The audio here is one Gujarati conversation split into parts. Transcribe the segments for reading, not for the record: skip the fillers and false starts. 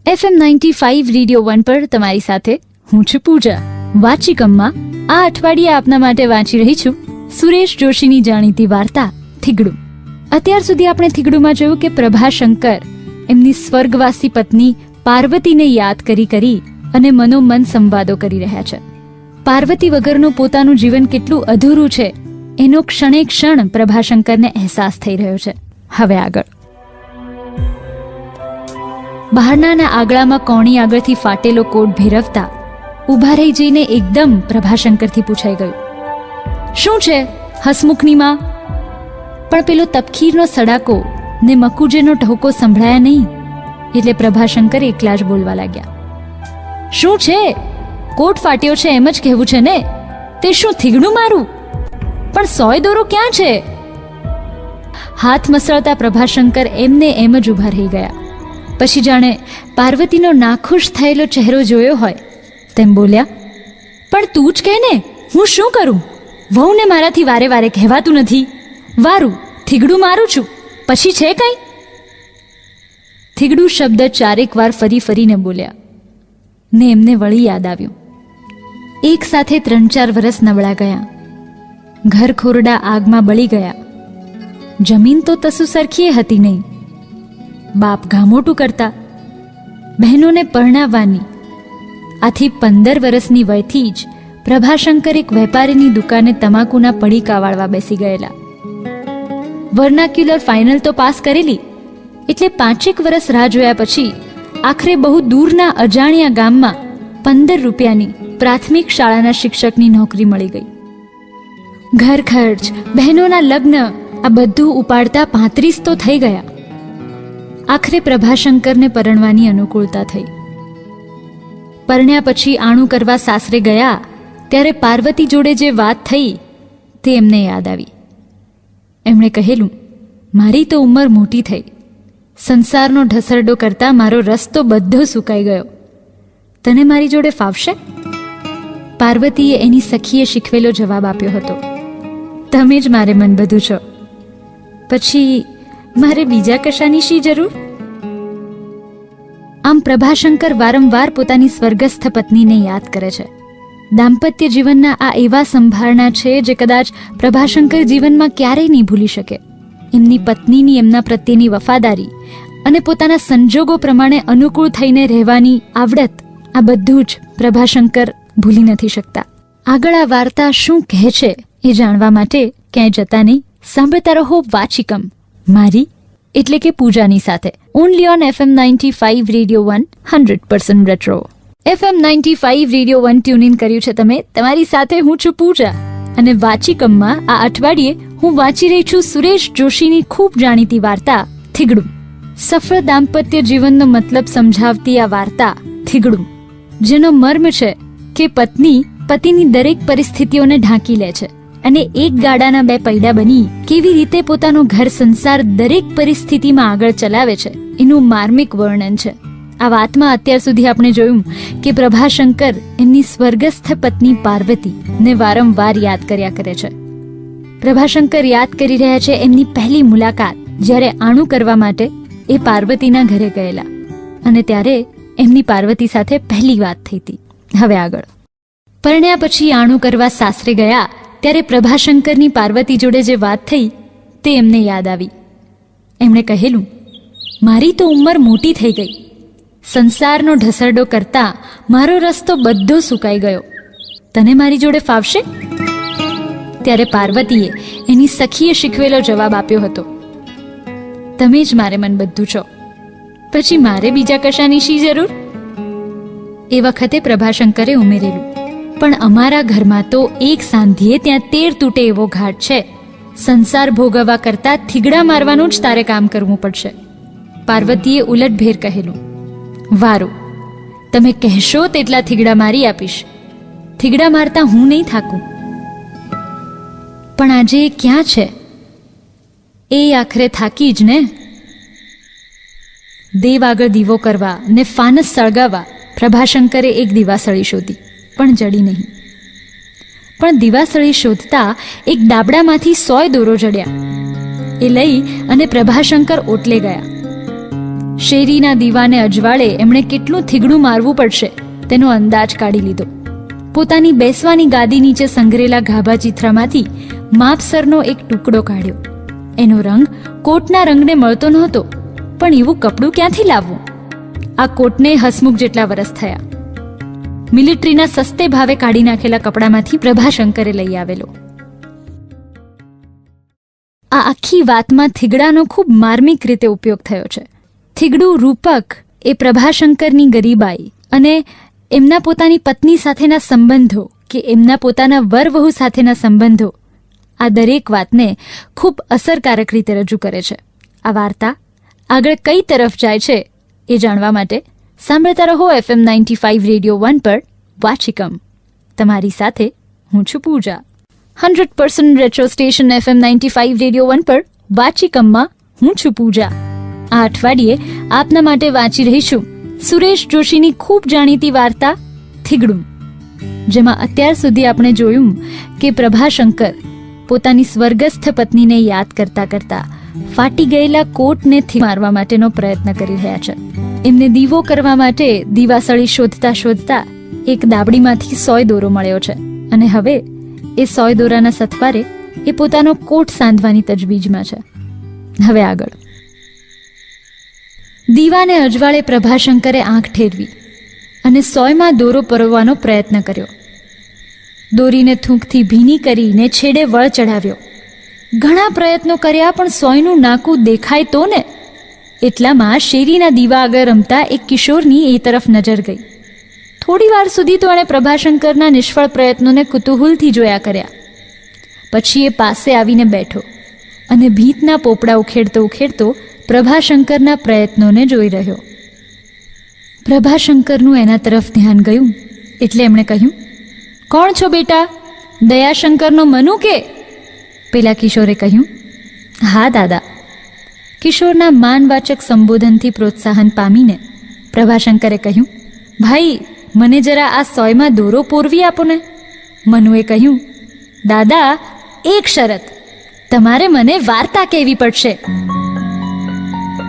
FM 95 રેડિયો 1 પર તમારી સાથે હું છું પૂજા. વાચિકમમાં આ અઠવાડિયે આપના માટે વાંચી રહી છું સુરેશ જોશીની જાણીતી વાર્તા થીગડું. અત્યાર સુધી આપણે થીગડુંમાં જોયું કે પ્રભાશંકર એમની સ્વર્ગવાસી પત્ની પાર્વતીને યાદ કરી અને મનોમન સંવાદો કરી રહ્યા છે. પાર્વતી વગરનું પોતાનું જીવન કેટલું અધૂરું છે એનો ક્ષણે ક્ષણ પ્રભાશંકરને અહેસાસ થઈ રહ્યો છે. હવે આગળ બહારનાના આગળામાં કોણી આગળથી ફાટેલો કોટ ભેરવતા ઊભા રહી જઈને એકદમ પ્રભાશંકરથી પૂછાઈ ગયું, શું છે હસમુખની માં? પણ પેલો તપખીરનો સડાકો ને મકુજેનો ટહુકો સંભળાયા નહીં એટલે પ્રભાશંકર એકલા જ બોલવા લાગ્યા. શું છે? કોટ ફાટ્યો છે એમ જ કહેવું છે ને? તે શું થીગડું મારું? પણ સોય દોરો ક્યાં છે? હાથ મસળતા પ્રભાશંકર એમને એમ જ ઊભા રહી ગયા. પછી જાણે પાર્વતીનો નાખુશ થયેલો ચહેરો જોયો હોય તેમ બોલ્યા, પણ તું જ કહે ને, હું શું કરું? વહુને મારાથી વારે વારે કહેવાતું નથી. વારું થીગડું મારું છું, પછી છે કંઈ? થીગડું શબ્દ ચારેક વાર ફરીને બોલ્યા ને એમને વળી યાદ આવ્યું. એક સાથે 3-4 વર્ષ નબળા ગયા. ઘર ખોરડા આગમાં બળી ગયા. જમીન તો તસુ સરખીએ હતી નહીં. બાપ ઘામોટું કરતા, બહેનોને પરણાવવાની. આથી 15 વર્ષની વયથી જ પ્રભાશંકર એક વેપારીની દુકાને તમાકુના પડીકા વાળવા બેસી ગયેલા. વર્નાક્યુલર ફાઇનલ તો પાસ કરેલી એટલે 5 વર્ષ રાહ જોયા પછી આખરે બહુ દૂરના અજાણ્યા ગામમાં 15 રૂપિયાની પ્રાથમિક શાળાના શિક્ષકની નોકરી મળી ગઈ. ઘર ખર્ચ, બહેનોના લગ્ન આ બધું ઉપાડતા 35 તો થઈ ગયા. આખરે પ્રભાશંકરને પરણવાની અનુકૂળતા થઈ. પરણ્યા પછી આણું કરવા સાસરે ગયા ત્યારે પાર્વતી જોડે જે વાત થઈ તે એમને યાદ આવી. એમણે કહેલું, મારી તો ઉંમર મોટી થઈ, સંસારનો ઢસરડો કરતા મારો રસ તો બધો સુકાઈ ગયો. તને મારી જોડે ફાવશે? પાર્વતીએ એની સખીએ શીખવેલો જવાબ આપ્યો હતો, તમે જ મારે મન બધું છો, પછી મારે બીજા કશાની શી જરૂર? આમ પ્રભાશંકર વારંવાર પોતાની સ્વર્ગસ્થ પત્નીને યાદ કરે છે. દાંપત્ય જીવનના આ એવા સંભારણા છે જે કદાચ પ્રભાશંકર જીવનમાં ક્યારેય નહીં ભૂલી શકે. એમની પત્નીની એમના પ્રત્યેની વફાદારી અને પોતાના સંજોગો પ્રમાણે અનુકૂળ થઈને રહેવાની આવડત, આ બધું જ પ્રભાશંકર ભૂલી નથી શકતા. આગળ આ વાર્તા શું કહે છે એ જાણવા માટે ક્યાંય જતા નહીં, સાંભળતા રહો વાચિકમ, મારી એટલે કે પૂજાની સાથે. Only on FM 95 radio 1 100% retro. FM 95 radio 1 tune in કર્યું છે તમે. તમારી સાથે હું છું પૂજા અને વાચિકમમાં આ અઠવાડિયે હું વાંચી રહી છું સુરેશ જોશીની ખૂબ જાણીતી વાર્તા થીગડું. સફળ દાંપત્ય જીવનનો મતલબ સમજાવતી આ વાર્તા થીગડું, જેનો મર્મ છે કે પત્ની પતિની દરેક પરિસ્થિતિઓને ઢાંકી લે છે અને એક ગાડાના 2 પૈડા બની કેવી રીતે પોતાનો ઘર સંસાર દરેક પરિસ્થિતિમાં આગળ ચલાવે છે એનું માર્મિક વર્ણન છે. આ વાતમાં અત્યાર સુધી આપણે જોયું કે પ્રભાશંકર એમની સ્વર્ગસ્થ પત્ની પાર્વતી ને વારંવાર યાદ કર્યા કરે છે. પ્રભાશંકર યાદ કરી રહ્યા છે એમની પહેલી મુલાકાત, જ્યારે આણું કરવા માટે એ પાર્વતીના ઘરે ગયેલા અને ત્યારે એમની પાર્વતી સાથે પહેલી વાત થઈ હતી. હવે આગળ પરણ્યા પછી આણું કરવા સાસરે ગયા ત્યારે પ્રભાશંકરની પાર્વતી જોડે જે વાત થઈ તે એમને યાદ આવી. એમણે કહેલું, મારી તો ઉંમર મોટી થઈ ગઈ, સંસારનો ઢસરડો કરતા મારો રસ તો બધો સુકાઈ ગયો. તને મારી જોડે ફાવશે? ત્યારે પાર્વતીએ એની સખીએ શીખવેલો જવાબ આપ્યો હતો, તમે જ મારે મન બધું છો, પછી મારે બીજા કશાની શી જરૂર? એ વખતે પ્રભાશંકરે ઉમેરેલું, પણ અમારા ઘરમાં તો એક સાંધિએ ત્યાં 13 તૂટે એવો ઘાટ છે. સંસાર ભોગવવા કરતા થીગડા મારવાનું જ તારે કામ કરવું પડશે. પાર્વતીએ ઉલટભેર કહેલું, વારું, તમે કહેશો તેટલા થીગડા મારી આપીશ. થીગડા મારતા હું નહીં થાકું. પણ આજે એ ક્યાં છે? એ આખરે થાકી જ ને. દેવ આગળ દીવો કરવા ને ફાનસ સળગાવવા પ્રભાશંકરે એક દિવાસળી શોધી, પણ જડી નહીં. પણ દિવાસળી શોધતા એક ડાબડામાંથી 100 દોરો જડ્યા. એ લઈ અને પ્રભાશંકર ઓટલે ગયા. શેરીના દીવાને અજવાળે એમણે કેટલું થીગડું મારવું પડશે તેનો અંદાજ કાઢી લીધો. પોતાની બેસવાની ગાદી નીચે સંઘરેલા ગાભા ચિત્રામાંથી માપસરનો એક ટુકડો કાઢ્યો. એનો રંગ કોટના રંગને મળતો નહોતો, પણ એવું કપડું ક્યાંથી લાવવું? આ કોટને હસમુખ જેટલા વરસ થયા. મિલિટરીના સસ્તે ભાવે કાઢી નાખેલા કપડામાંથી પ્રભાશંકરે લઈ આવેલો. આ આખી વાતમાં થીગડાનો ખૂબ માર્મિક રીતે ઉપયોગ થયો છે. થીગડું રૂપક એ પ્રભાશંકરની ગરીબાઈ અને એમના પોતાની પત્ની સાથેના સંબંધો કે એમના પોતાના વર-વહુ સાથેના સંબંધો, આ દરેક વાતને ખૂબ અસરકારક રીતે રજૂ કરે છે. આ વાર્તા આગળ કઈ તરફ જાય છે એ જાણવા માટે સાંભળતા રહો FM 95 રેડિયો 1 પર વાચિકમ. તમારી સાથે હું છું પૂજા. 100% રેટ્રો સ્ટેશન FM 95 રેડિયો 1 પર વાચિકમમાં હું છું પૂજા. આ અઠવાડિયે આપના માટે વાંચી રહીશું સુરેશ જોશીની ખૂબ જાણીતી વાર્તા થીગડું, જેમાં અત્યાર સુધી આપણે જોયું કે પ્રભાશંકર પોતાની સ્વર્ગસ્થ પત્નીને યાદ કરતા કરતા ફાટી ગયેલા કોટને મારવા માટેનો પ્રયત્ન કરી રહ્યા છે. એમને દીવો કરવા માટે દીવાસળી શોધતા શોધતા એક દાબડીમાંથી સોય દોરો મળ્યો છે અને હવે એ સોય દોરાના સથવારે એ પોતાનો કોટ સાંધવાની તજવીજમાં છે. હવે આગળ. દીવાને અજવાળે પ્રભાશંકરે આંખ ઠેરવી અને સોયમાં દોરો પરોવવાનો પ્રયત્ન કર્યો. દોરીને થૂંકથી ભીની કરીને છેડે વળ ચઢાવ્યો. ઘણા પ્રયત્નો કર્યા, પણ સોયનું નાકું દેખાય તો ને. એટલામાં શેરીના દીવા આગળ રમતા એક કિશોરની એ તરફ નજર ગઈ. થોડી વાર સુધી તો એણે પ્રભાશંકરના નિષ્ફળ પ્રયત્નોને કુતૂહલથી જોયા કર્યા. પછી એ પાસે આવીને બેઠો અને ભીતના પોપડા ઉખેડતો ઉખેડતો પ્રભાશંકરના પ્રયત્નોને જોઈ રહ્યો. પ્રભાશંકરનું એના તરફ ધ્યાન ગયું એટલે એમણે કહ્યું, કોણ છો બેટા? દયાશંકરનો મનુ કે? પેલા કિશોરે કહ્યું, હા દાદા. કિશોરના માનવાચક સંબોધનથી પ્રોત્સાહન પામીને પ્રભાશંકરે કહ્યું, ભાઈ મને જરા આ સોયમાં દોરો પોરવી આપો ને. મનુએ કહ્યું, દાદા એક શરત, તમારે મને વાર્તા કહેવી પડશે.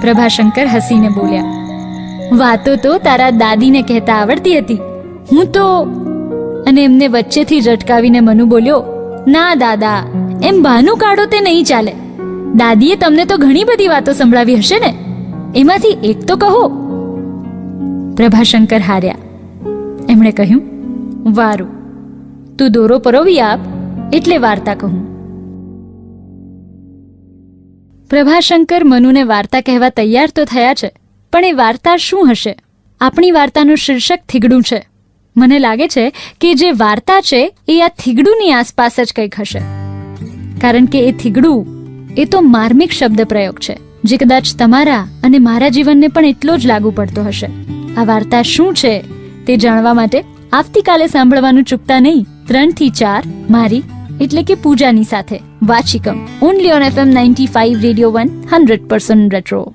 પ્રભાશંકર હસીને બોલ્યા, વાતો તો તારા દાદીને કહેતા આવડતી હતી, હું તો... અને એમને વચ્ચેથી ઝટકાવીને મનુ બોલ્યો, ના દાદા, એમ બહાનું કાઢો તે નહીં ચાલે. દાદીએ તમને તો ઘણી બધી વાતો સંભળાવી હશે ને, એમાંથી એક તો કહો. પ્રભાશંકર હાર્યા. એમણે કહ્યું, વારું, તું દોરો પરોવી આપ એટલે વાર્તા કહું. પ્રભાશંકર મનુને વાર્તા કહેવા તૈયાર તો થયા છે, પણ એ વાર્તા શું હશે? આપણી વાર્તાનું શીર્ષક થીગડું છે. મને લાગે છે કે જે વાર્તા છે એ આ થીગડુંની આસપાસ જ કંઈક હશે, કારણ કે એ થીગડું એ તો માર્મિક શબ્દ પ્રયોગ છે જે કદાચ તમારા અને મારા જીવનને પણ એટલો જ લાગુ પડતો હશે. આ વાર્તા શું છે તે જાણવા માટે આવતીકાલે સાંભળવાનું ચૂકતા નહીં. 3 થી 4 મારી એટલે કે પૂજાની સાથે વાચિકમ, only on FM 95 radio 1 100% retro.